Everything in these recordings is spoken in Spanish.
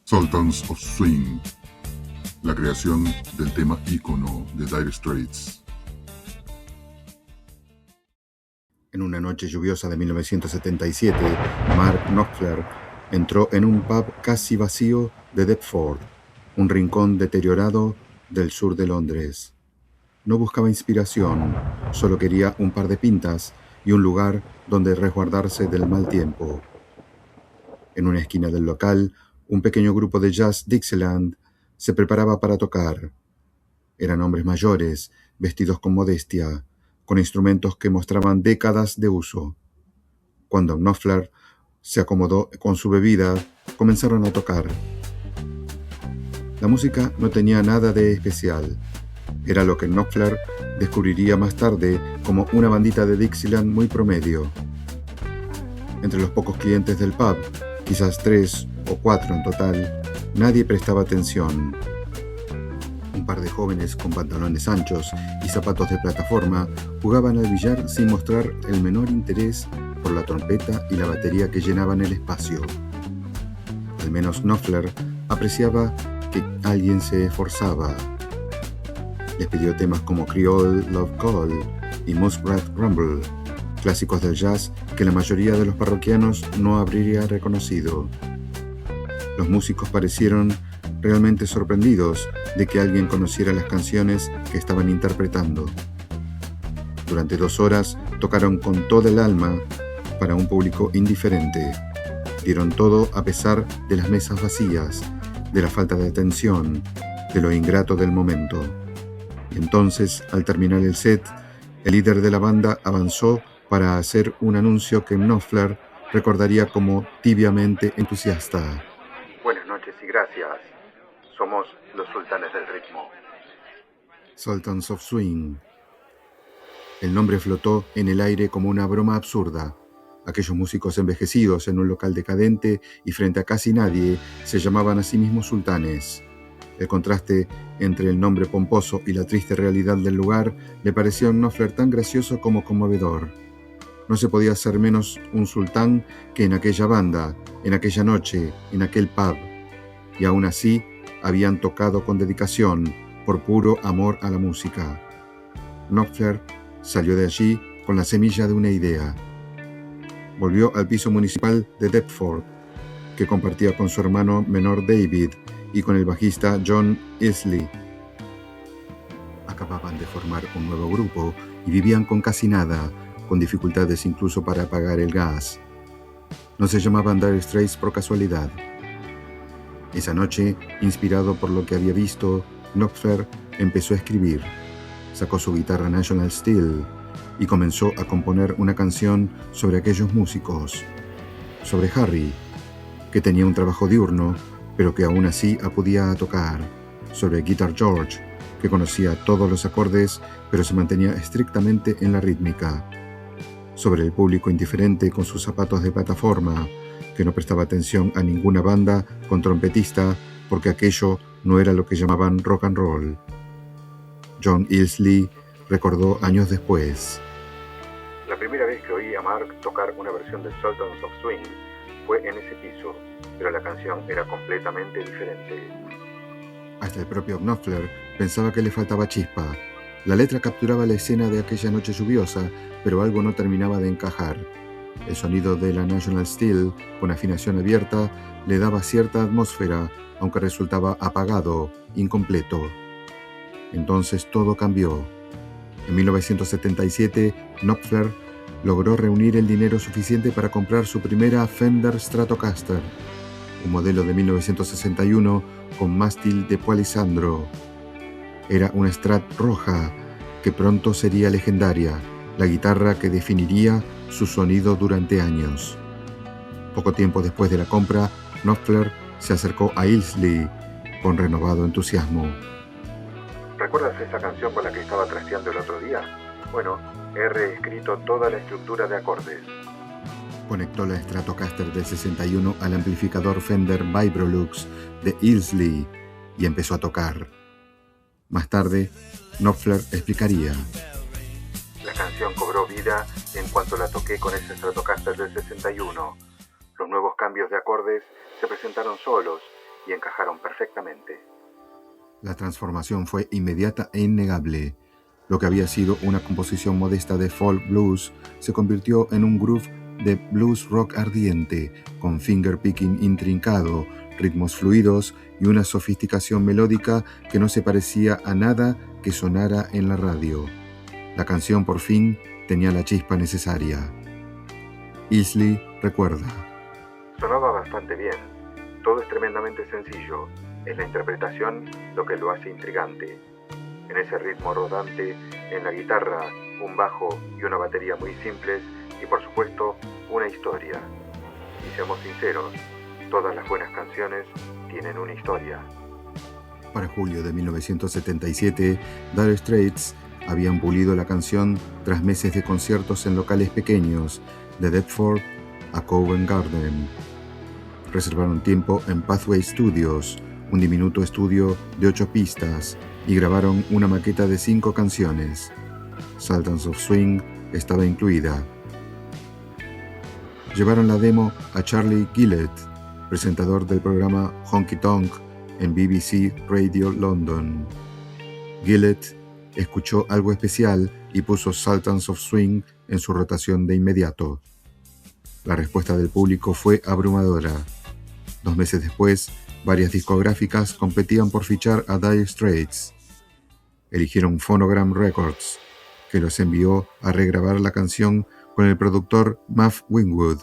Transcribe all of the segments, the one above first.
Sultans of Swing, la creación del tema ícono de Dire Straits. En una noche lluviosa de 1977, Mark Knopfler entró en un pub casi vacío de Deptford, un rincón deteriorado del sur de Londres. No buscaba inspiración, solo quería un par de pintas y un lugar donde resguardarse del mal tiempo. En una esquina del local, un pequeño grupo de jazz Dixieland se preparaba para tocar. Eran hombres mayores, vestidos con modestia, con instrumentos que mostraban décadas de uso. Cuando Knopfler se acomodó con su bebida, comenzaron a tocar. La música no tenía nada de especial. Era lo que Knopfler descubriría más tarde como una bandita de Dixieland muy promedio. Entre los pocos clientes del pub, quizás 3 o 4 en total, nadie prestaba atención. Un par de jóvenes con pantalones anchos y zapatos de plataforma jugaban al billar sin mostrar el menor interés por la trompeta y la batería que llenaban el espacio. Al menos Knopfler apreciaba que alguien se esforzaba. Les pidió temas como Creole Love Call y Muskrat Rumble, clásicos del jazz que la mayoría de los parroquianos no habría reconocido. Los músicos parecieron realmente sorprendidos de que alguien conociera las canciones que estaban interpretando. Durante 2 horas tocaron con toda el alma para un público indiferente. Dieron todo a pesar de las mesas vacías, de la falta de atención, de lo ingrato del momento. Y entonces, al terminar el set, el líder de la banda avanzó para hacer un anuncio que Knopfler recordaría como tibiamente entusiasta. Buenas noches y gracias. Somos los sultanes del ritmo. Sultans of Swing. El nombre flotó en el aire como una broma absurda. Aquellos músicos envejecidos en un local decadente y frente a casi nadie se llamaban a sí mismos sultanes. El contraste entre el nombre pomposo y la triste realidad del lugar le pareció a Knopfler tan gracioso como conmovedor. No se podía ser menos un sultán que en aquella banda, en aquella noche, en aquel pub. Y aún así, habían tocado con dedicación, por puro amor a la música. Knopfler salió de allí con la semilla de una idea. Volvió al piso municipal de Deptford, que compartía con su hermano menor David y con el bajista John Isley. Acababan de formar un nuevo grupo y vivían con casi nada, con dificultades incluso para pagar el gas. No se llamaban Dire Straits por casualidad. Esa noche, inspirado por lo que había visto, Knopfler empezó a escribir. Sacó su guitarra National Steel y comenzó a componer una canción sobre aquellos músicos. Sobre Harry, que tenía un trabajo diurno, pero que aún así acudía a tocar. Sobre Guitar George, que conocía todos los acordes, pero se mantenía estrictamente en la rítmica. Sobre el público indiferente con sus zapatos de plataforma, que no prestaba atención a ninguna banda con trompetista porque aquello no era lo que llamaban rock and roll. John Isley recordó años después. La primera vez que oí a Mark tocar una versión de Sultans of Swing fue en ese piso, pero la canción era completamente diferente. Hasta el propio Knopfler pensaba que le faltaba chispa. La letra capturaba la escena de aquella noche lluviosa, pero algo no terminaba de encajar. El sonido de la National Steel, con afinación abierta, le daba cierta atmósfera, aunque resultaba apagado, incompleto. Entonces todo cambió. En 1977, Knopfler logró reunir el dinero suficiente para comprar su primera Fender Stratocaster, un modelo de 1961 con mástil de Polisandro. Era una Strat roja que pronto sería legendaria, la guitarra que definiría su sonido durante años. Poco tiempo después de la compra, Knopfler se acercó a Isley con renovado entusiasmo. ¿Recuerdas esa canción con la que estaba trasteando el otro día? Bueno, he reescrito toda la estructura de acordes. Conectó la Stratocaster del 61 al amplificador Fender Vibrolux de Isley y empezó a tocar. Más tarde, Knopfler explicaría. La canción cobró vida en cuanto la toqué con ese Stratocaster del 61. Los nuevos cambios de acordes se presentaron solos y encajaron perfectamente. La transformación fue inmediata e innegable. Lo que había sido una composición modesta de folk blues se convirtió en un groove de blues rock ardiente, con fingerpicking intrincado, ritmos fluidos y una sofisticación melódica que no se parecía a nada que sonara en la radio. La canción por fin tenía la chispa necesaria. Isley recuerda: sonaba bastante bien. Todo es tremendamente sencillo. Es la interpretación lo que lo hace intrigante. En ese ritmo rodante, en la guitarra, un bajo y una batería muy simples y por supuesto una historia. Y seamos sinceros, todas las buenas canciones tienen una historia. Para julio de 1977, Dire Straits habían pulido la canción tras meses de conciertos en locales pequeños, de Deptford a Covent Garden. Reservaron tiempo en Pathway Studios, un diminuto estudio de 8 pistas, y grabaron una maqueta de 5 canciones. Sultans of Swing estaba incluida. Llevaron la demo a Charlie Gillett, presentador del programa Honky Tonk en BBC Radio London. Gillett escuchó algo especial y puso Sultans of Swing en su rotación de inmediato. La respuesta del público fue abrumadora. 2 meses después, varias discográficas competían por fichar a Dire Straits. Eligieron Phonogram Records, que los envió a regrabar la canción con el productor Muff Winwood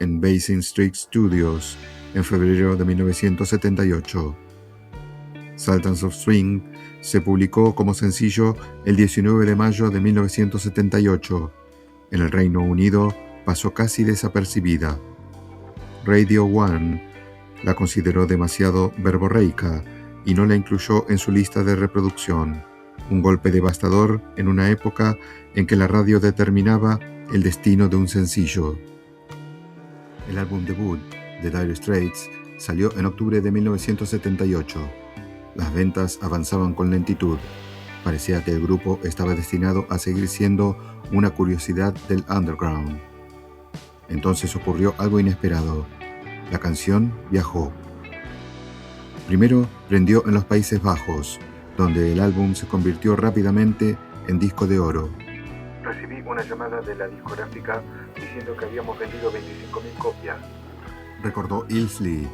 en Basin Street Studios en febrero de 1978. Sultans of Swing se publicó como sencillo el 19 de mayo de 1978. En el Reino Unido pasó casi desapercibida. Radio One la consideró demasiado verborreica y no la incluyó en su lista de reproducción. Un golpe devastador en una época en que la radio determinaba el destino de un sencillo. El álbum debut de Dire Straits salió en octubre de 1978. Las ventas avanzaban con lentitud. Parecía que el grupo estaba destinado a seguir siendo una curiosidad del underground. Entonces ocurrió algo inesperado. La canción viajó. Primero prendió en los Países Bajos, donde el álbum se convirtió rápidamente en disco de oro. Recibí una llamada de la discográfica diciendo que habíamos vendido 25.000 copias. Recordó Isley.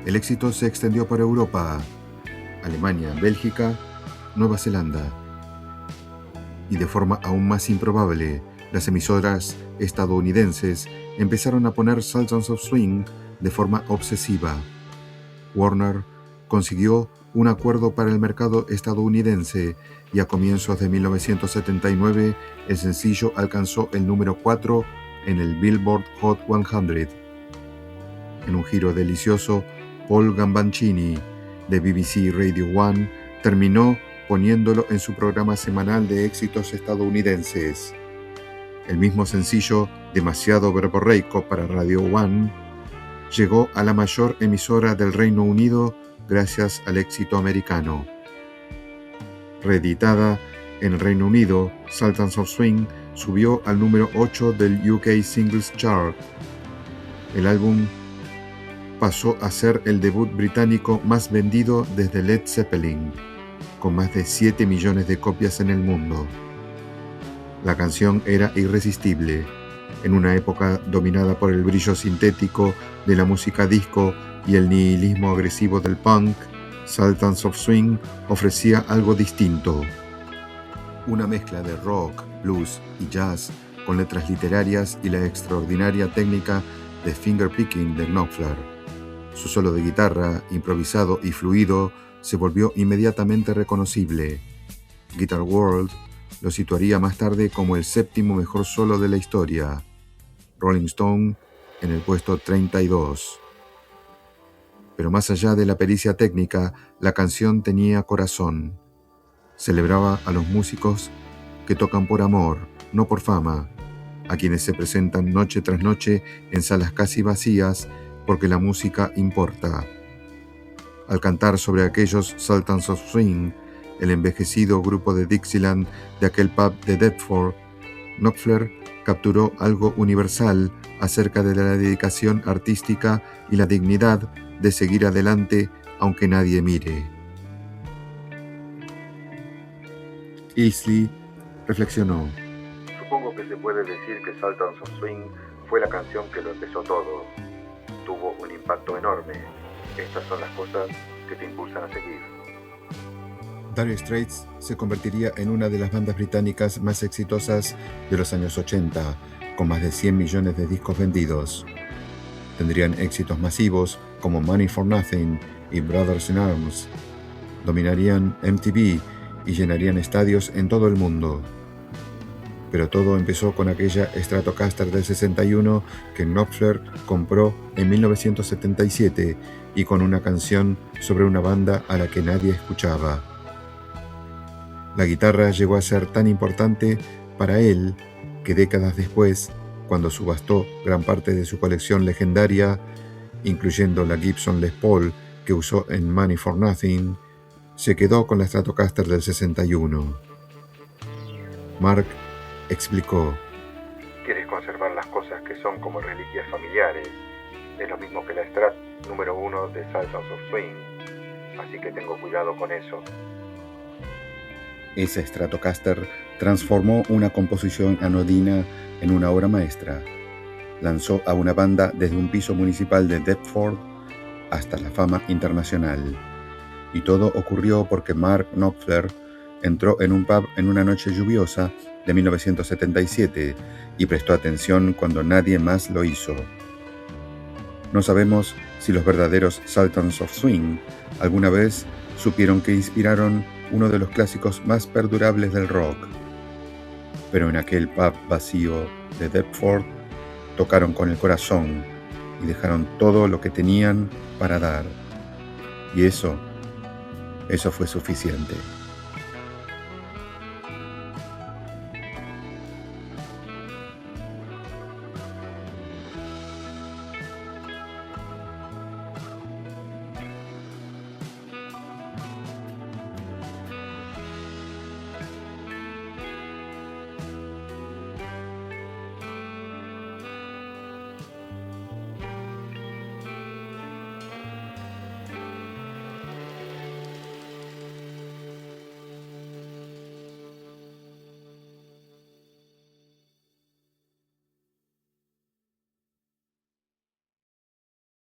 El éxito se extendió por Europa, Alemania, Bélgica, Nueva Zelanda. Y de forma aún más improbable, las emisoras estadounidenses empezaron a poner Sultans of Swing de forma obsesiva. Warner consiguió un acuerdo para el mercado estadounidense y a comienzos de 1979 el sencillo alcanzó el número 4 en el Billboard Hot 100. En un giro delicioso, Paul Gambaccini de BBC Radio One terminó poniéndolo en su programa semanal de éxitos estadounidenses. El mismo sencillo, demasiado verborreico para Radio One, llegó a la mayor emisora del Reino Unido gracias al éxito americano. Reeditada en el Reino Unido, Sultans of Swing subió al número 8 del UK Singles Chart. El álbum pasó a ser el debut británico más vendido desde Led Zeppelin, con más de 7 millones de copias en el mundo. La canción era irresistible. En una época dominada por el brillo sintético de la música disco y el nihilismo agresivo del punk, Sultans of Swing ofrecía algo distinto. Una mezcla de rock, blues y jazz con letras literarias y la extraordinaria técnica de fingerpicking de Knopfler. Su solo de guitarra, improvisado y fluido, se volvió inmediatamente reconocible. Guitar World lo situaría más tarde como el 7º mejor solo de la historia. Rolling Stone en el puesto 32. Pero más allá de la pericia técnica, la canción tenía corazón. Celebraba a los músicos que tocan por amor, no por fama, a quienes se presentan noche tras noche en salas casi vacías porque la música importa. Al cantar sobre aquellos Sultans of Swing, el envejecido grupo de Dixieland de aquel pub de Deptford, Knopfler capturó algo universal acerca de la dedicación artística y la dignidad de seguir adelante aunque nadie mire. Isley reflexionó. Supongo que se puede decir que Sultans of Swing fue la canción que lo empezó todo. Tuvo un impacto enorme. Estas son las cosas que te impulsan a seguir. Dire Straits se convertiría en una de las bandas británicas más exitosas de los años 80, con más de 100 millones de discos vendidos. Tendrían éxitos masivos como Money for Nothing y Brothers in Arms. Dominarían MTV y llenarían estadios en todo el mundo. Pero todo empezó con aquella Stratocaster del 61 que Knopfler compró en 1977 y con una canción sobre una banda a la que nadie escuchaba. La guitarra llegó a ser tan importante para él que décadas después, cuando subastó gran parte de su colección legendaria, incluyendo la Gibson Les Paul que usó en Money for Nothing, se quedó con la Stratocaster del 61. Mark explicó: Quieres conservar las cosas que son como reliquias familiares. Es lo mismo que la Strat número 1 de Sultans of Swing. Así que tengo cuidado con eso. Esa Stratocaster transformó una composición anodina en una obra maestra. Lanzó a una banda desde un piso municipal de Deptford hasta la fama internacional. Y todo ocurrió porque Mark Knopfler entró en un pub en una noche lluviosa de 1977 y prestó atención cuando nadie más lo hizo. No sabemos si los verdaderos Sultans of Swing alguna vez supieron que inspiraron uno de los clásicos más perdurables del rock. Pero en aquel pub vacío de Deptford tocaron con el corazón y dejaron todo lo que tenían para dar. Y eso fue suficiente.